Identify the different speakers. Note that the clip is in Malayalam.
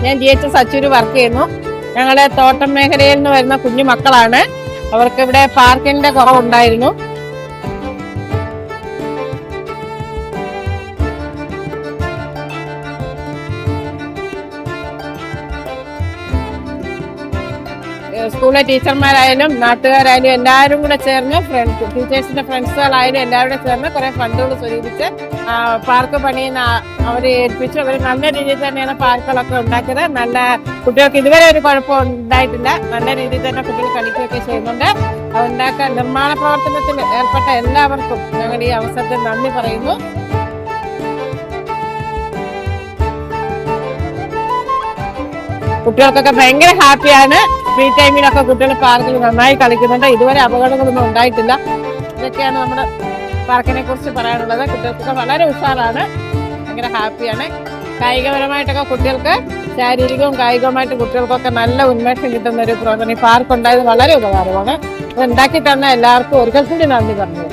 Speaker 1: ഞാൻ GHS അച്ചൂര് വർക്ക് ചെയ്യുന്നു. ഞങ്ങളുടെ തോട്ടം മേഖലയിൽ നിന്ന് വരുന്ന കുഞ്ഞു മക്കളാണ്. അവർക്ക് ഇവിടെ പാർക്കിന്റെ കുറവുണ്ടായിരുന്നു. സ്കൂളിലെ ടീച്ചർമാരായാലും നാട്ടുകാരായാലും എല്ലാവരും കൂടെ ചേർന്ന് ടീച്ചേഴ്സിന്റെ ഫ്രണ്ട്സുകളായാലും എല്ലാവരും ചേർന്ന് കുറെ ഫണ്ടുകൾ സ്വരൂപിച്ച് പാർക്ക് പണിയുന്ന അവരെ ഏൽപ്പിച്ചു. അവർ നല്ല രീതിയിൽ തന്നെയാണ് പാർക്കുകളൊക്കെ ഉണ്ടാക്കിയത്. നല്ല കുട്ടികൾക്ക് ഇതുവരെ ഒരു കുഴപ്പം ഉണ്ടായിട്ടില്ല. നല്ല രീതിയിൽ തന്നെ കുട്ടികൾ കളിക്കുകയൊക്കെ ചെയ്യുന്നുണ്ട്. ഉണ്ടാക്കാൻ നിർമ്മാണ പ്രവർത്തനത്തിൽ ഏർപ്പെട്ട എല്ലാവർക്കും ഞങ്ങൾ ഈ അവസരത്തിൽ നന്ദി പറയുന്നു. കുട്ടികൾക്കൊക്കെ ഭയങ്കര ഹാപ്പിയാണ്. ഫ്രീ ടൈമിലൊക്കെ കുട്ടികൾ പാർക്കിൽ നന്നായി കളിക്കുന്നുണ്ട്. ഇതുവരെ അപകടങ്ങളൊന്നും ഉണ്ടായിട്ടില്ല. ഇതൊക്കെയാണ് നമ്മുടെ പാർക്കിനെ കുറിച്ച് പറയാനുള്ളത്. കുട്ടികൾക്കൊക്കെ വളരെ ഉഷാറാണ്, ഭയങ്കര ഹാപ്പിയാണ്. കായികപരമായിട്ടൊക്കെ കുട്ടികൾക്ക് ശാരീരികവും കായികവുമായിട്ട് കുട്ടികൾക്കൊക്കെ നല്ല ഉന്മേഷം കിട്ടുന്ന ഒരു പ്രവർത്തനം ഈ പാർക്ക് ഉണ്ടായത് വളരെ ഉപകാരമാണ്. അത് ഉണ്ടാക്കി തന്ന എല്ലാവർക്കും ഒരിക്കൽ കൂടി നന്ദി പറഞ്ഞു.